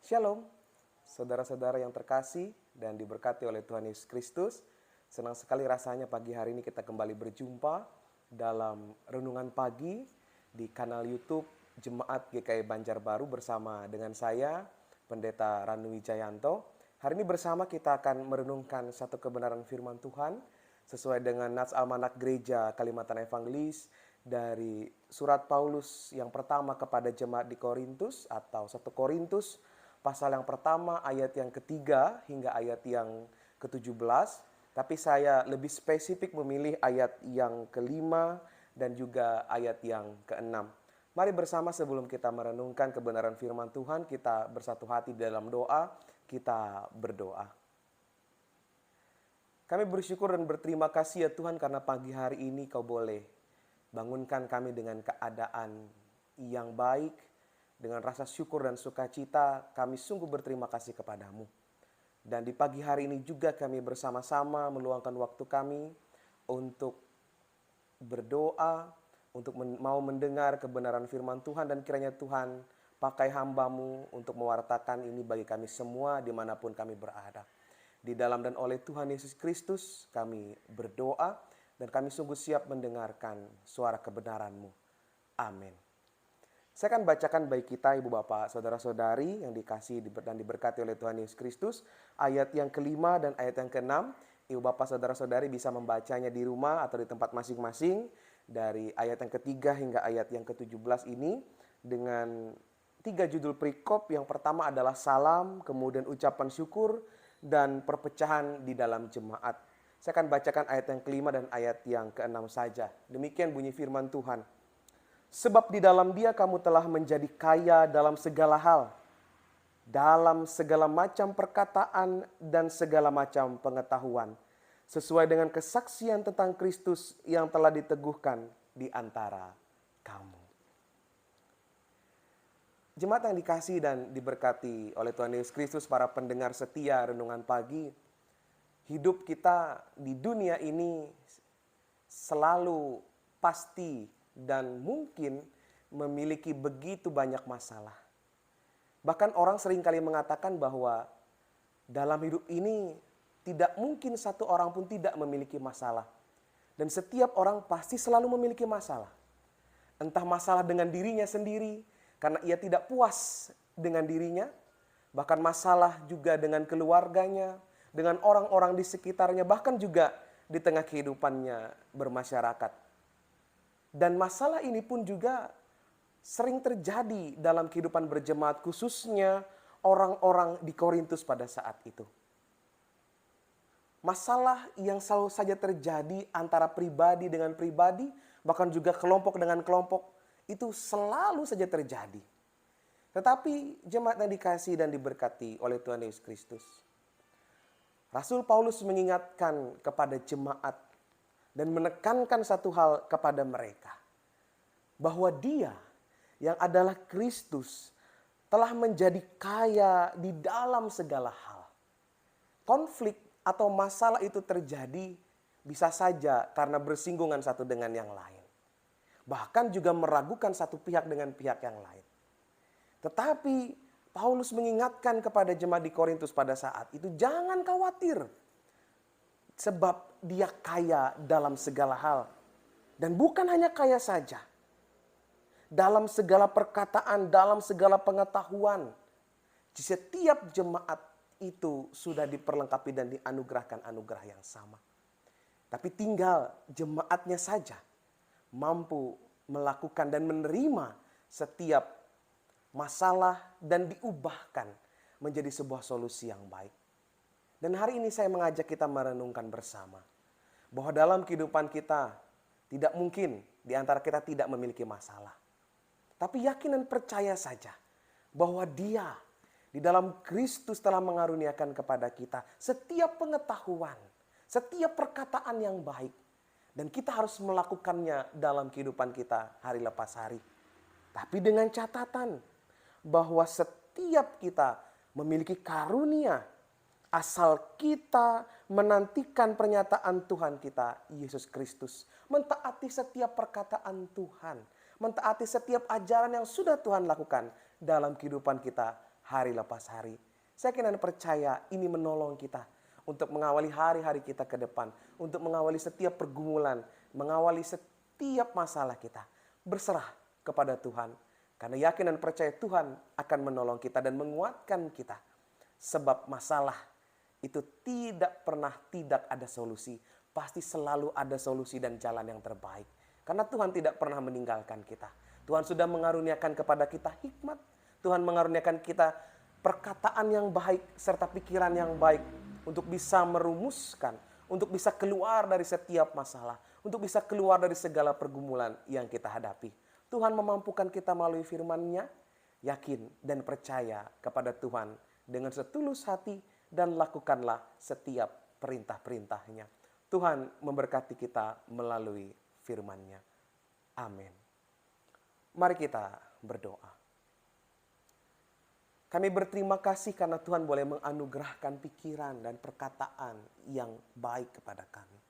Shalom, saudara-saudara yang terkasih dan diberkati oleh Tuhan Yesus Kristus. Senang sekali rasanya pagi hari ini kita kembali berjumpa dalam renungan pagi di kanal YouTube Jemaat GKI Banjarbaru bersama dengan saya, Pendeta Ranu Wijayanto. Hari ini bersama kita akan merenungkan satu kebenaran firman Tuhan sesuai dengan Nats Almanak Gereja Kalimantan Evangelis dari surat Paulus yang pertama kepada jemaat di Korintus atau 1 Korintus pasal yang pertama ayat yang ketiga hingga ayat yang ke-17. Tapi saya lebih spesifik memilih ayat yang kelima dan juga ayat yang keenam. Mari bersama sebelum kita merenungkan kebenaran firman Tuhan, kita bersatu hati dalam doa, kita berdoa. Kami bersyukur dan berterima kasih ya Tuhan karena pagi hari ini Kau boleh bangunkan kami dengan keadaan yang baik. Dengan rasa syukur dan sukacita kami sungguh berterima kasih kepadamu. Dan di pagi hari ini juga kami bersama-sama meluangkan waktu kami untuk berdoa, untuk mau mendengar kebenaran firman Tuhan. Dan kiranya Tuhan pakai hamba-Mu untuk mewartakan ini bagi kami semua dimanapun kami berada. Di dalam dan oleh Tuhan Yesus Kristus kami berdoa dan kami sungguh siap mendengarkan suara kebenaran-Mu. Amin. Saya akan bacakan bagi kita Ibu Bapak Saudara-saudari yang dikasihi dan diberkati oleh Tuhan Yesus Kristus. Ayat yang kelima dan ayat yang keenam. Ibu Bapak Saudara-saudari bisa membacanya di rumah atau di tempat masing-masing. Dari ayat yang ketiga hingga ayat yang ke-17 ini. Dengan 3 judul perikop. Yang pertama adalah salam, kemudian ucapan syukur, dan perpecahan di dalam jemaat. Saya akan bacakan ayat yang kelima dan ayat yang keenam saja. Demikian bunyi firman Tuhan. Sebab di dalam Dia kamu telah menjadi kaya dalam segala hal, dalam segala macam perkataan dan segala macam pengetahuan, sesuai dengan kesaksian tentang Kristus yang telah diteguhkan di antara kamu. Jemaat yang dikasihi dan diberkati oleh Tuhan Yesus Kristus, para pendengar setia renungan pagi, hidup kita di dunia ini selalu pasti dan mungkin memiliki begitu banyak masalah. Bahkan orang seringkali mengatakan bahwa dalam hidup ini tidak mungkin satu orang pun tidak memiliki masalah. Dan setiap orang pasti selalu memiliki masalah. Entah masalah dengan dirinya sendiri karena ia tidak puas dengan dirinya. Bahkan masalah juga dengan keluarganya, dengan orang-orang di sekitarnya, bahkan juga di tengah kehidupannya bermasyarakat. Dan masalah ini pun juga sering terjadi dalam kehidupan berjemaat, khususnya orang-orang di Korintus pada saat itu. Masalah yang selalu saja terjadi antara pribadi dengan pribadi, bahkan juga kelompok dengan kelompok, itu selalu saja terjadi. Tetapi jemaat yang dikasihi dan diberkati oleh Tuhan Yesus Kristus, Rasul Paulus mengingatkan kepada jemaat dan menekankan satu hal kepada mereka. Bahwa Dia yang adalah Kristus telah menjadi kaya di dalam segala hal. Konflik atau masalah itu terjadi bisa saja karena bersinggungan satu dengan yang lain. Bahkan juga meragukan satu pihak dengan pihak yang lain. Tetapi Paulus mengingatkan kepada jemaat di Korintus pada saat itu, jangan khawatir. Sebab Dia kaya dalam segala hal. Dan bukan hanya kaya saja. Dalam segala perkataan, dalam segala pengetahuan. Setiap jemaat itu sudah diperlengkapi dan dianugerahkan anugerah yang sama. Tapi tinggal jemaatnya saja mampu melakukan dan menerima setiap masalah dan diubahkan menjadi sebuah solusi yang baik. Dan hari ini saya mengajak kita merenungkan bersama bahwa dalam kehidupan kita tidak mungkin di antara kita tidak memiliki masalah. Tapi yakin dan percaya saja bahwa Dia di dalam Kristus telah mengaruniakan kepada kita setiap pengetahuan, setiap perkataan yang baik. Dan kita harus melakukannya dalam kehidupan kita hari lepas hari. Tapi dengan catatan bahwa setiap kita memiliki karunia asal kita menantikan pernyataan Tuhan kita, Yesus Kristus. Mentaati setiap perkataan Tuhan. Mentaati setiap ajaran yang sudah Tuhan lakukan dalam kehidupan kita hari lepas hari. Saya yakin dan percaya ini menolong kita untuk mengawali hari-hari kita ke depan, untuk mengawali setiap pergumulan, mengawali setiap masalah kita. Berserah kepada Tuhan, karena yakin dan percaya Tuhan akan menolong kita dan menguatkan kita. Sebab masalah itu tidak pernah tidak ada solusi. Pasti selalu ada solusi dan jalan yang terbaik. Karena Tuhan tidak pernah meninggalkan kita. Tuhan sudah mengaruniakan kepada kita hikmat. Tuhan mengaruniakan kita perkataan yang baik serta pikiran yang baik untuk bisa merumuskan, untuk bisa keluar dari setiap masalah, untuk bisa keluar dari segala pergumulan yang kita hadapi. Tuhan memampukan kita melalui firman-Nya. Yakin dan percaya kepada Tuhan dengan setulus hati dan lakukanlah setiap perintah-perintah-Nya. Tuhan memberkati kita melalui firman-Nya. Amin. Mari kita berdoa. Kami berterima kasih karena Tuhan boleh menganugerahkan pikiran dan perkataan yang baik kepada kami.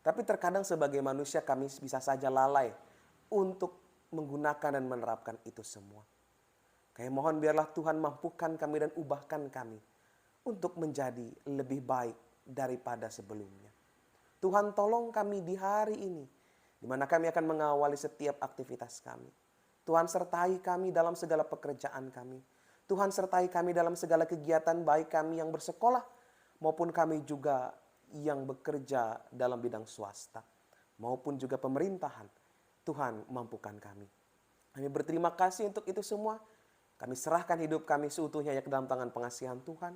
Tapi terkadang sebagai manusia kami bisa saja lalai untuk menggunakan dan menerapkan itu semua. Kami mohon biarlah Tuhan mampukan kami dan ubahkan kami untuk menjadi lebih baik daripada sebelumnya. Tuhan tolong kami di hari ini, di mana kami akan mengawali setiap aktivitas kami. Tuhan sertai kami dalam segala pekerjaan kami. Tuhan sertai kami dalam segala kegiatan baik kami yang bersekolah maupun kami juga yang bekerja dalam bidang swasta maupun juga pemerintahan. Tuhan mampukan kami. Kami berterima kasih untuk itu semua. Kami serahkan hidup kami seutuhnya ke dalam tangan pengasihan Tuhan.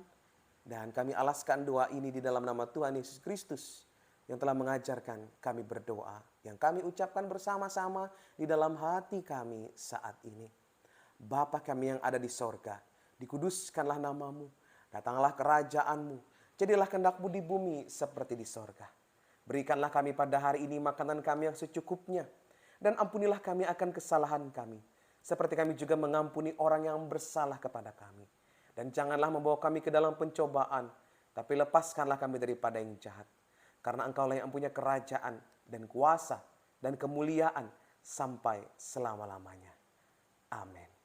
Dan kami alaskan doa ini di dalam nama Tuhan Yesus Kristus yang telah mengajarkan kami berdoa. Yang kami ucapkan bersama-sama di dalam hati kami saat ini. Bapa kami yang ada di sorga, dikuduskanlah namamu, datanglah kerajaanmu, jadilah kehendak-mu di bumi seperti di sorga. Berikanlah kami pada hari ini makanan kami yang secukupnya, dan ampunilah kami akan kesalahan kami, seperti kami juga mengampuni orang yang bersalah kepada kami. Dan janganlah membawa kami ke dalam pencobaan, tapi lepaskanlah kami daripada yang jahat. Karena Engkaulah yang punya kerajaan dan kuasa dan kemuliaan sampai selama-lamanya. Amin.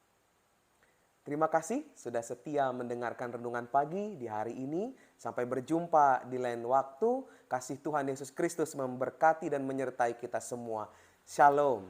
Terima kasih sudah setia mendengarkan renungan pagi di hari ini. Sampai berjumpa di lain waktu. Kasih Tuhan Yesus Kristus memberkati dan menyertai kita semua. Shalom.